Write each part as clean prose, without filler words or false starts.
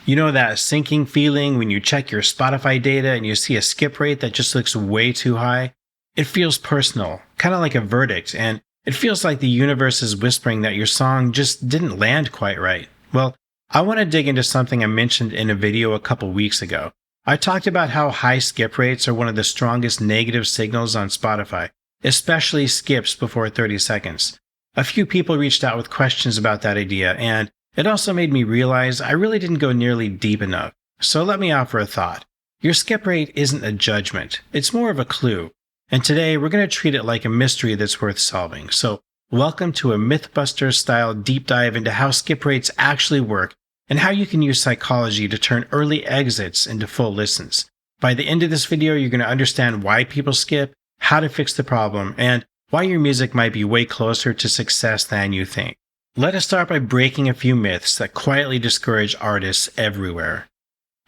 You know that sinking feeling when you check your Spotify data and you see a skip rate that just looks way too high? It feels personal, kind of like a verdict, and it feels like the universe is whispering that your song just didn't land quite right. Well, I want to dig into something I mentioned in a video a couple weeks ago. I talked about how high skip rates are one of the strongest negative signals on Spotify, especially skips before 30 seconds. A few people reached out with questions about that idea, and it also made me realize I really didn't go nearly deep enough. So let me offer a thought. Your skip rate isn't a judgment, it's more of a clue. And today we're going to treat it like a mystery that's worth solving. So welcome to a Mythbusters style deep dive into how skip rates actually work and how you can use psychology to turn early exits into full listens. By the end of this video, you're going to understand why people skip, how to fix the problem, and why your music might be way closer to success than you think. Let us start by breaking a few myths that quietly discourage artists everywhere.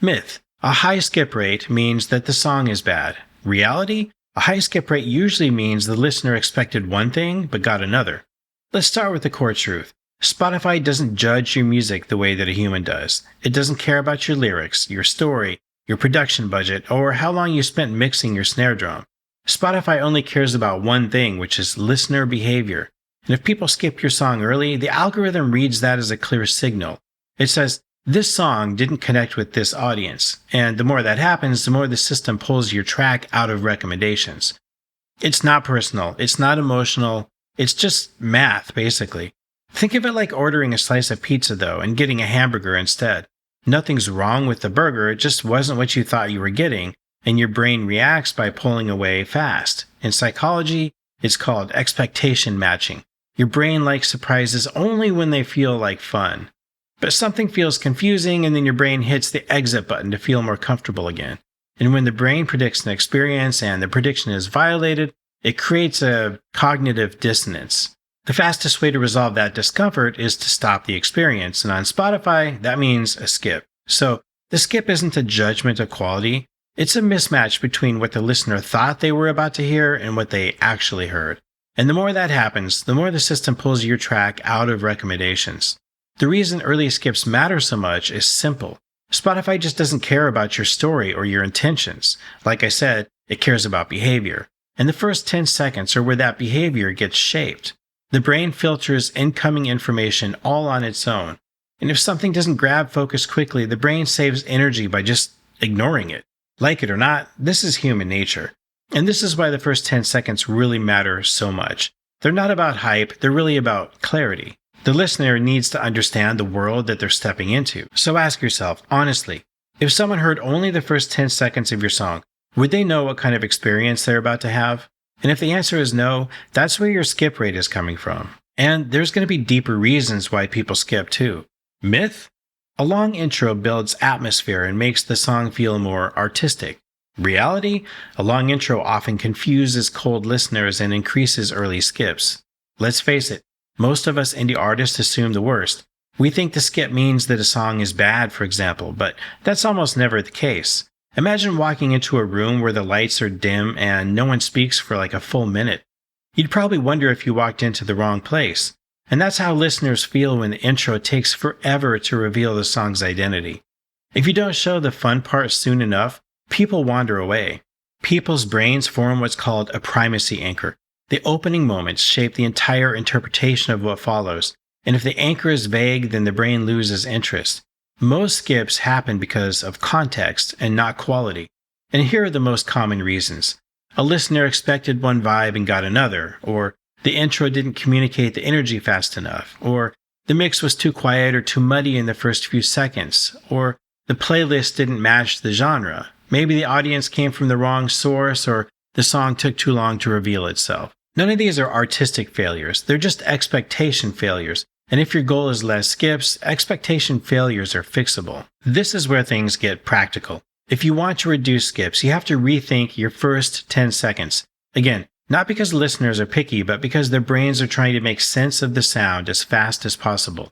Myth: a high skip rate means that the song is bad. Reality: a high skip rate usually means the listener expected one thing but got another. Let's start with the core truth. Spotify doesn't judge your music the way that a human does. It doesn't care about your lyrics, your story, your production budget, or how long you spent mixing your snare drum. Spotify only cares about one thing, which is listener behavior. And if people skip your song early, the algorithm reads that as a clear signal. It says, this song didn't connect with this audience. And the more that happens, the more the system pulls your track out of recommendations. It's not personal. It's not emotional. It's just math, basically. Think of it like ordering a slice of pizza, though, and getting a hamburger instead. Nothing's wrong with the burger. It just wasn't what you thought you were getting, and your brain reacts by pulling away fast. In psychology, it's called expectation matching. Your brain likes surprises only when they feel like fun. But something feels confusing, and then your brain hits the exit button to feel more comfortable again. And when the brain predicts an experience and the prediction is violated, it creates a cognitive dissonance. The fastest way to resolve that discomfort is to stop the experience, and on Spotify, that means a skip. So, the skip isn't a judgment of quality, it's a mismatch between what the listener thought they were about to hear and what they actually heard. And the more that happens, the more the system pulls your track out of recommendations. The reason early skips matter so much is simple. Spotify just doesn't care about your story or your intentions. Like I said, it cares about behavior. And the first 10 seconds are where that behavior gets shaped. The brain filters incoming information all on its own. And if something doesn't grab focus quickly, the brain saves energy by just ignoring it. Like it or not, this is human nature. And this is why the first 10 seconds really matter so much. They're not about hype, they're really about clarity. The listener needs to understand the world that they're stepping into. So ask yourself, honestly, if someone heard only the first 10 seconds of your song, would they know what kind of experience they're about to have? And if the answer is no, that's where your skip rate is coming from. And there's going to be deeper reasons why people skip too. Myth: a long intro builds atmosphere and makes the song feel more artistic. Reality: a long intro often confuses cold listeners and increases early skips. Let's face it, most of us indie artists assume the worst. We think the skip means that a song is bad, for example, but that's almost never the case. Imagine walking into a room where the lights are dim and no one speaks for like a full minute. You'd probably wonder if you walked into the wrong place. And that's how listeners feel when the intro takes forever to reveal the song's identity. If you don't show the fun part soon enough, people wander away. People's brains form what's called a primacy anchor. The opening moments shape the entire interpretation of what follows. And if the anchor is vague, then the brain loses interest. Most skips happen because of context and not quality. And here are the most common reasons. A listener expected one vibe and got another, or the intro didn't communicate the energy fast enough, or the mix was too quiet or too muddy in the first few seconds, or the playlist didn't match the genre. Maybe the audience came from the wrong source, or the song took too long to reveal itself. None of these are artistic failures, they're just expectation failures. And if your goal is less skips, expectation failures are fixable. This is where things get practical. If you want to reduce skips, you have to rethink your first 10 seconds. Again, not because listeners are picky, but because their brains are trying to make sense of the sound as fast as possible.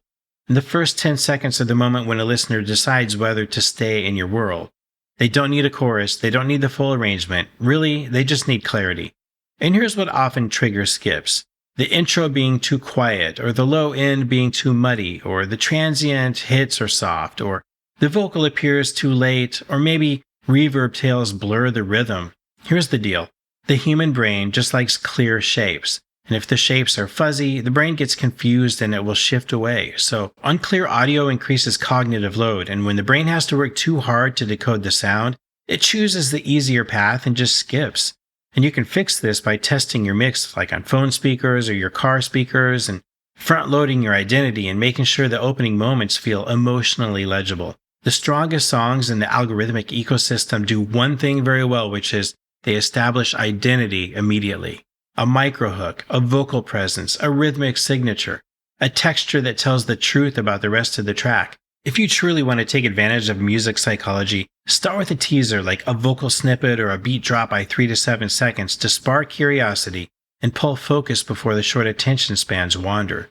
And the first 10 seconds are the moment when a listener decides whether to stay in your world. They don't need a chorus, they don't need the full arrangement. Really, they just need clarity. And here's what often triggers skips. The intro being too quiet, or the low end being too muddy, or the transient hits are soft, or the vocal appears too late, or maybe reverb tails blur the rhythm. Here's the deal. The human brain just likes clear shapes. And if the shapes are fuzzy, the brain gets confused and it will shift away. So unclear audio increases cognitive load, and when the brain has to work too hard to decode the sound, it chooses the easier path and just skips. And you can fix this by testing your mix like on phone speakers or your car speakers and front-loading your identity and making sure the opening moments feel emotionally legible. The strongest songs in the algorithmic ecosystem do one thing very well, which is they establish identity immediately. A microhook, a vocal presence, a rhythmic signature, a texture that tells the truth about the rest of the track. If you truly want to take advantage of music psychology, start with a teaser like a vocal snippet or a beat drop by 3 to 7 seconds to spark curiosity and pull focus before the short attention spans wander.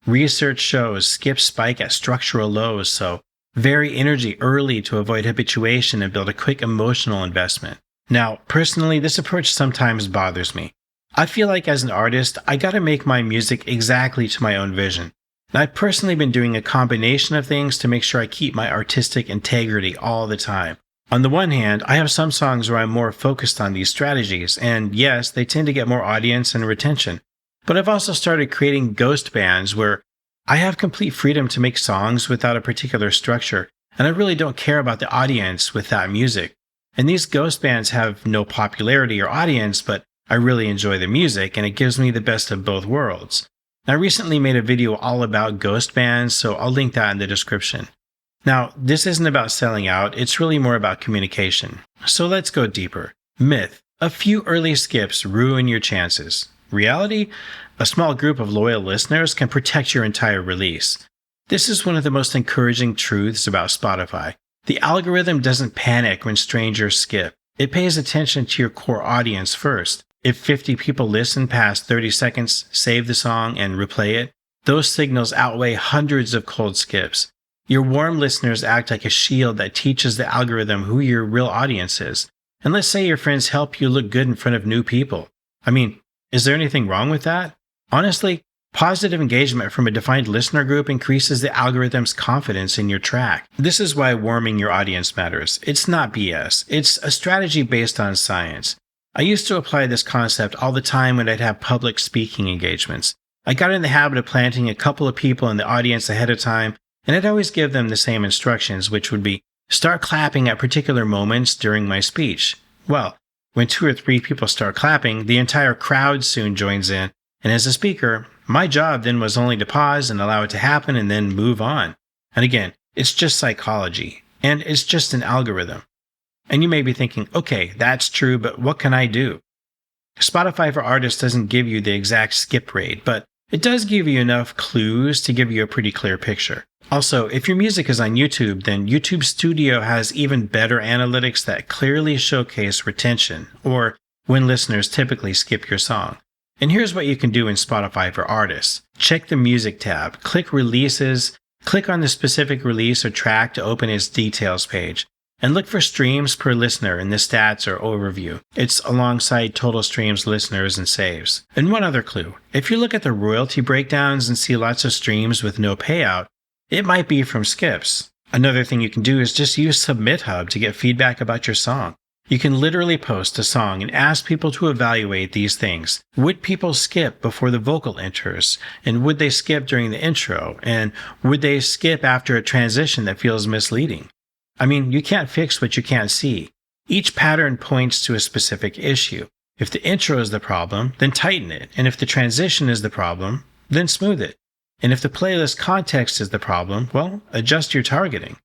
Research shows skips spike at structural lows, so vary energy early to avoid habituation and build a quick emotional investment. Now, personally, this approach sometimes bothers me. I feel like as an artist, I gotta make my music exactly to my own vision. And I've personally been doing a combination of things to make sure I keep my artistic integrity all the time. On the one hand, I have some songs where I'm more focused on these strategies, and yes, they tend to get more audience and retention. But I've also started creating ghost bands where I have complete freedom to make songs without a particular structure, and I really don't care about the audience with that music. And these ghost bands have no popularity or audience, but I really enjoy the music, and it gives me the best of both worlds. I recently made a video all about ghost bands, so I'll link that in the description. Now, this isn't about selling out, it's really more about communication. So let's go deeper. Myth. A few early skips ruin your chances. Reality? A small group of loyal listeners can protect your entire release. This is one of the most encouraging truths about Spotify. The algorithm doesn't panic when strangers skip. It pays attention to your core audience first. If 50 people listen past 30 seconds, save the song, and replay it, those signals outweigh hundreds of cold skips. Your warm listeners act like a shield that teaches the algorithm who your real audience is. And let's say your friends help you look good in front of new people. I mean, is there anything wrong with that? Honestly, positive engagement from a defined listener group increases the algorithm's confidence in your track. This is why warming your audience matters. It's not BS. It's a strategy based on science. I used to apply this concept all the time when I'd have public speaking engagements. I got in the habit of planting a couple of people in the audience ahead of time, and I'd always give them the same instructions, which would be, start clapping at particular moments during my speech. Well, when 2 or 3 people start clapping, the entire crowd soon joins in, and as a speaker, my job then was only to pause and allow it to happen and then move on. And again, it's just psychology, and it's just an algorithm. And you may be thinking, okay, that's true, but what can I do? Spotify for Artists doesn't give you the exact skip rate, but it does give you enough clues to give you a pretty clear picture. Also, if your music is on YouTube, then YouTube Studio has even better analytics that clearly showcase retention, or when listeners typically skip your song. And here's what you can do in Spotify for Artists. Check the Music tab, click Releases, click on the specific release or track to open its details page, and look for streams per listener in the stats or overview. It's alongside total streams, listeners, and saves. And one other clue, if you look at the royalty breakdowns and see lots of streams with no payout, it might be from skips. Another thing you can do is just use Submit Hub to get feedback about your song. You can literally post a song and ask people to evaluate these things. Would people skip before the vocal enters? And would they skip during the intro? And would they skip after a transition that feels misleading? I mean, you can't fix what you can't see. Each pattern points to a specific issue. If the intro is the problem, then tighten it. And if the transition is the problem, then smooth it. And if the playlist context is the problem, well, adjust your targeting.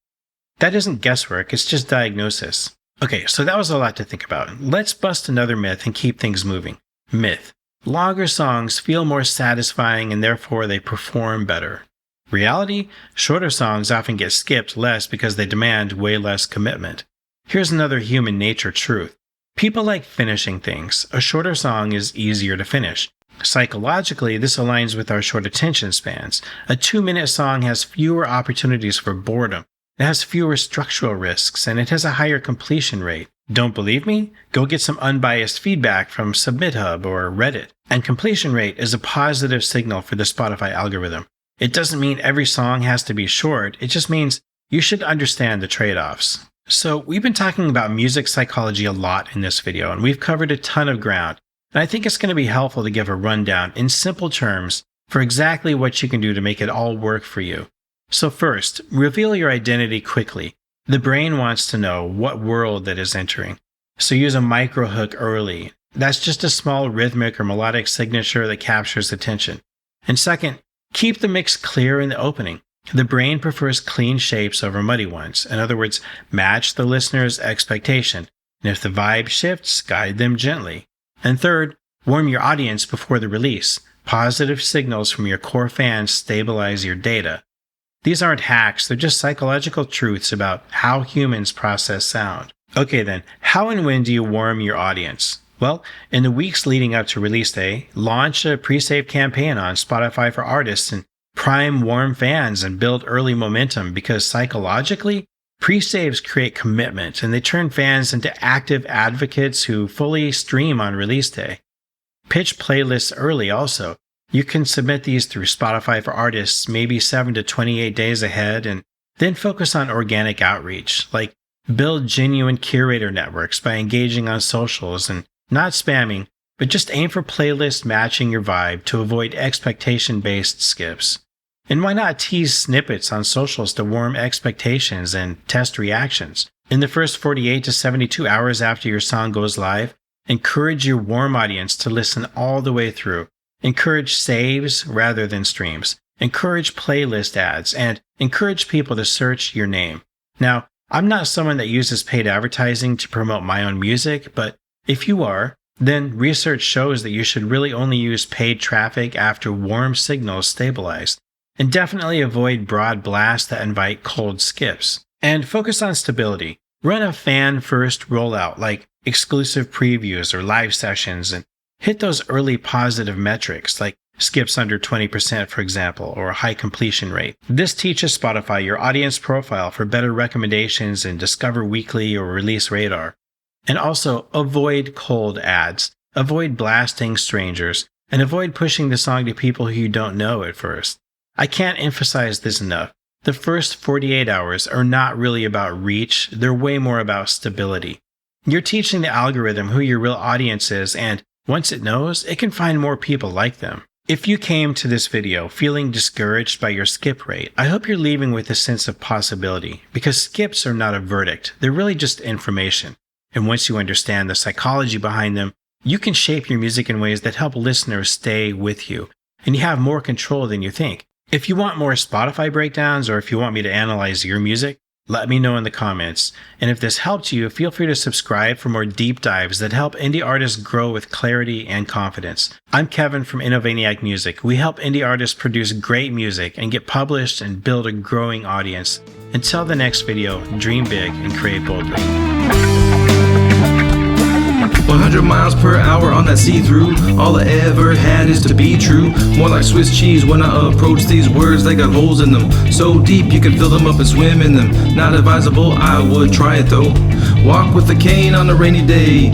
That isn't guesswork, it's just diagnosis. Okay, so that was a lot to think about. Let's bust another myth and keep things moving. Myth. Longer songs feel more satisfying and therefore they perform better. Reality? Shorter songs often get skipped less because they demand way less commitment. Here's another human nature truth. People like finishing things. A shorter song is easier to finish. Psychologically, this aligns with our short attention spans. A 2-minute song has fewer opportunities for boredom. It has fewer structural risks, and it has a higher completion rate. Don't believe me? Go get some unbiased feedback from Submit Hub or Reddit. And completion rate is a positive signal for the Spotify algorithm. It doesn't mean every song has to be short, it just means you should understand the trade-offs. So we've been talking about music psychology a lot in this video, and we've covered a ton of ground. And I think it's going to be helpful to give a rundown in simple terms for exactly what you can do to make it all work for you. So first, reveal your identity quickly. The brain wants to know what world that is entering. So use a micro hook early. That's just a small rhythmic or melodic signature that captures attention. And second, keep the mix clear in the opening. The brain prefers clean shapes over muddy ones. In other words, match the listener's expectation. And if the vibe shifts, guide them gently. And third, warm your audience before the release. Positive signals from your core fans stabilize your data. These aren't hacks, they're just psychological truths about how humans process sound. Okay then, how and when do you warm your audience? Well, in the weeks leading up to release day, launch a pre-save campaign on Spotify for Artists and prime warm fans and build early momentum, because psychologically, pre-saves create commitment and they turn fans into active advocates who fully stream on release day. Pitch playlists early also. You can submit these through Spotify for Artists maybe 7 to 28 days ahead, and then focus on organic outreach, like build genuine curator networks by engaging on socials and not spamming, but just aim for playlists matching your vibe to avoid expectation-based skips. And why not tease snippets on socials to warm expectations and test reactions? In the first 48 to 72 hours after your song goes live, encourage your warm audience to listen all the way through. Encourage saves rather than streams. Encourage playlist ads, and encourage people to search your name. Now, I'm not someone that uses paid advertising to promote my own music, but if you are, then research shows that you should really only use paid traffic after warm signals stabilize. And definitely avoid broad blasts that invite cold skips. And focus on stability. Run a fan-first rollout like exclusive previews or live sessions, and hit those early positive metrics like skips under 20%, for example, or a high completion rate. This teaches Spotify your audience profile for better recommendations in Discover Weekly or Release Radar. And also avoid cold ads. Avoid blasting strangers, and avoid pushing the song to people who you don't know at first. I can't emphasize this enough. The first 48 hours are not really about reach, they're way more about stability. You're teaching the algorithm who your real audience is, and once it knows, it can find more people like them. If you came to this video feeling discouraged by your skip rate, I hope you're leaving with a sense of possibility, because skips are not a verdict, they're really just information. And once you understand the psychology behind them, you can shape your music in ways that help listeners stay with you, and you have more control than you think. If you want more Spotify breakdowns, or if you want me to analyze your music, let me know in the comments. And if this helped you, feel free to subscribe for more deep dives that help indie artists grow with clarity and confidence. I'm Kevin from Innovaniac Music. We help indie artists produce great music and get published and build a growing audience. Until the next video, dream big and create boldly. 100 miles per hour on that see-through. All I ever had is to be true. More like Swiss cheese when I approach these words. They got holes in them, so deep you can fill them up and swim in them. Not advisable, I would try it though. Walk with a cane on a rainy day.